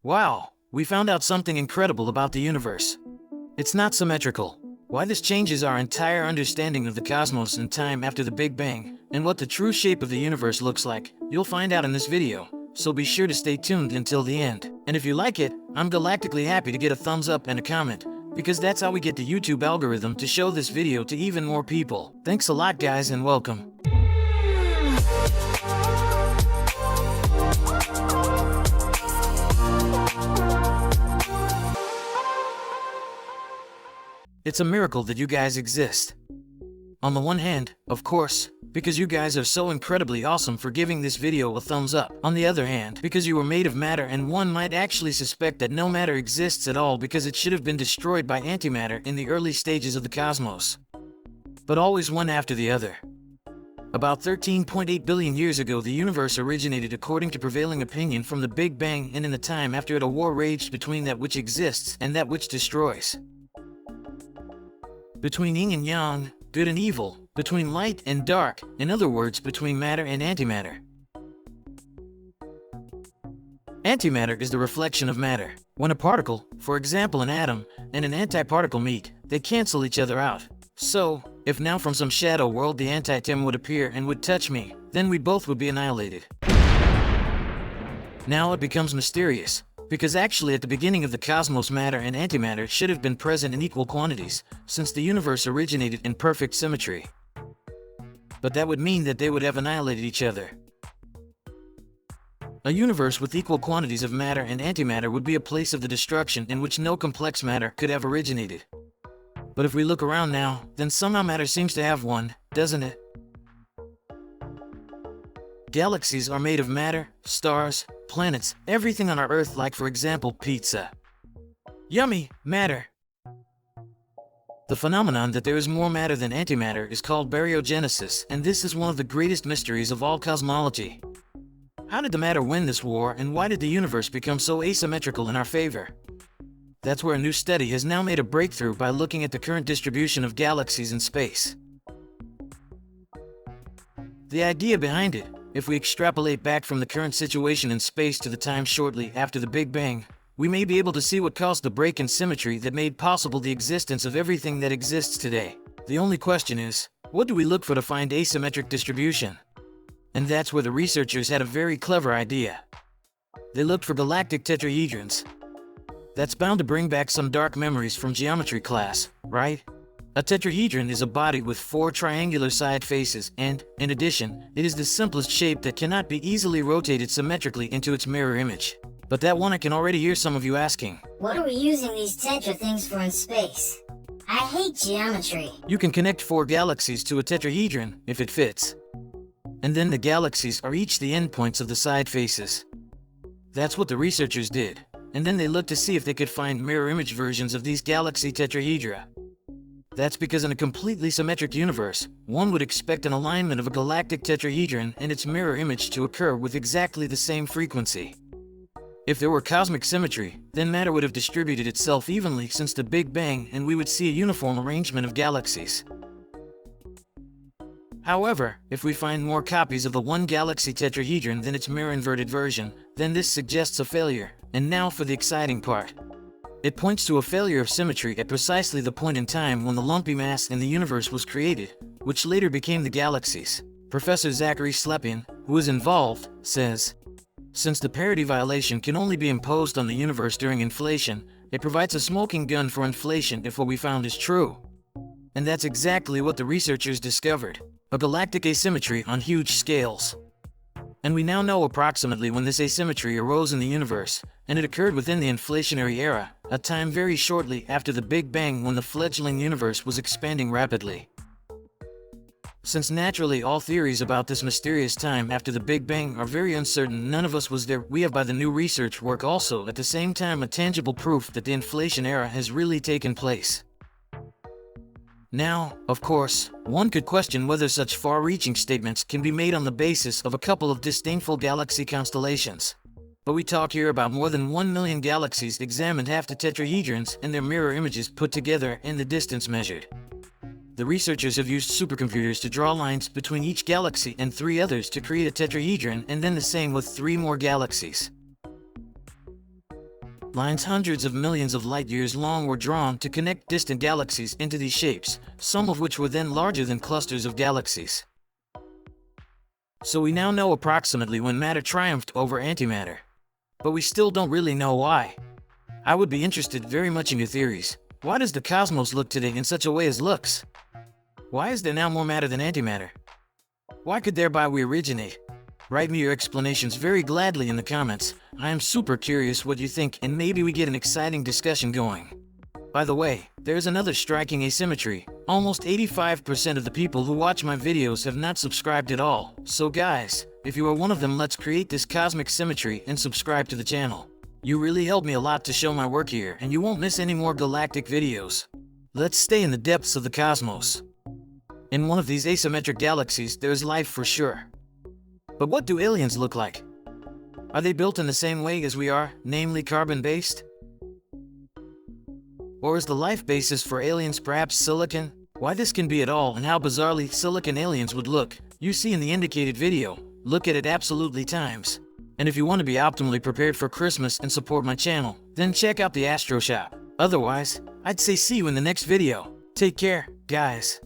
Wow, we found out something incredible about the universe. It's not symmetrical. Why this changes our entire understanding of the cosmos and time after the Big Bang, and what the true shape of the universe looks like, you'll find out in this video, so be sure to stay tuned until the end. And if you like it, I'm galactically happy to get a thumbs up and a comment, because that's how we get the YouTube algorithm to show this video to even more people. Thanks a lot guys and welcome. It's a miracle that you guys exist. On the one hand, of course, because you guys are so incredibly awesome for giving this video a thumbs up. On the other hand, because you were made of matter and one might actually suspect that no matter exists at all because it should have been destroyed by antimatter in the early stages of the cosmos. But always one after the other. About 13.8 billion years ago, the universe originated according to prevailing opinion from the Big Bang, and in the time after it a war raged between that which exists and that which destroys. Between yin and yang, good and evil, between light and dark, in other words, between matter and antimatter. Antimatter is the reflection of matter. When a particle, for example an atom, and an antiparticle meet, they cancel each other out. So, if now from some shadow world the antitem would appear and would touch me, then we both would be annihilated. Now it becomes mysterious. Because actually at the beginning of the cosmos matter and antimatter should have been present in equal quantities, since the universe originated in perfect symmetry. But that would mean that they would have annihilated each other. A universe with equal quantities of matter and antimatter would be a place of the destruction in which no complex matter could have originated. But if we look around now, then somehow matter seems to have one, doesn't it? Galaxies are made of matter, stars, planets, everything on our Earth, like for example pizza. Yummy, matter. The phenomenon that there is more matter than antimatter is called baryogenesis, and this is one of the greatest mysteries of all cosmology. How did the matter win this war, and why did the universe become so asymmetrical in our favor? That's where a new study has now made a breakthrough by looking at the current distribution of galaxies in space. The idea behind it, if we extrapolate back from the current situation in space to the time shortly after the Big Bang, we may be able to see what caused the break in symmetry that made possible the existence of everything that exists today. The only question is, what do we look for to find asymmetric distribution? And that's where the researchers had a very clever idea. They looked for galactic tetrahedrons. That's bound to bring back some dark memories from geometry class, right? A tetrahedron is a body with 4 triangular side faces and, in addition, it is the simplest shape that cannot be easily rotated symmetrically into its mirror image. But that one I can already hear some of you asking. What are we using these tetra things for in space? I hate geometry. You can connect 4 galaxies to a tetrahedron, if it fits. And then the galaxies are each the endpoints of the side faces. That's what the researchers did. And then they looked to see if they could find mirror image versions of these galaxy tetrahedra. That's because in a completely symmetric universe, one would expect an alignment of a galactic tetrahedron and its mirror image to occur with exactly the same frequency. If there were cosmic symmetry, then matter would have distributed itself evenly since the Big Bang and we would see a uniform arrangement of galaxies. However, if we find more copies of the one galaxy tetrahedron than its mirror-inverted version, then this suggests a failure. And now for the exciting part. It points to a failure of symmetry at precisely the point in time when the lumpy mass in the universe was created, which later became the galaxies. Professor Zachary Slepian, who is involved, says, since the parity violation can only be imposed on the universe during inflation, it provides a smoking gun for inflation if what we found is true. And that's exactly what the researchers discovered, a galactic asymmetry on huge scales. And we now know approximately when this asymmetry arose in the universe, and it occurred within the inflationary era, a time very shortly after the Big Bang when the fledgling universe was expanding rapidly. Since naturally all theories about this mysterious time after the Big Bang are very uncertain, none of us was there, we have by the new research work also at the same time a tangible proof that the inflation era has really taken place. Now, of course, one could question whether such far-reaching statements can be made on the basis of a couple of disdainful galaxy constellations. But we talk here about more than 1 million galaxies examined, half the tetrahedrons and their mirror images put together, and the distance measured. The researchers have used supercomputers to draw lines between each galaxy and 3 others to create a tetrahedron, and then the same with 3 more galaxies. Lines hundreds of millions of light years long were drawn to connect distant galaxies into these shapes, some of which were then larger than clusters of galaxies. So we now know approximately when matter triumphed over antimatter. But we still don't really know why. I would be interested very much in your theories. Why does the cosmos look today in such a way as looks? Why is there now more matter than antimatter? Why could thereby we originate? Write me your explanations very gladly in the comments. I am super curious what you think, and maybe we get an exciting discussion going. By the way, there's another striking asymmetry. Almost 85% of the people who watch my videos have not subscribed at all. So guys, if you are one of them, let's create this cosmic symmetry and subscribe to the channel. You really help me a lot to show my work here, and you won't miss any more galactic videos. Let's stay in the depths of the cosmos. In one of these asymmetric galaxies, there's life for sure. But what do aliens look like? Are they built in the same way as we are, namely carbon-based? Or is the life basis for aliens perhaps silicon? Why this can be at all, and how bizarrely silicon aliens would look, you see in the indicated video. Look at it absolutely times. And if you want to be optimally prepared for Christmas and support my channel, then check out the Astro Shop. Otherwise, I'd say see you in the next video. Take care, guys.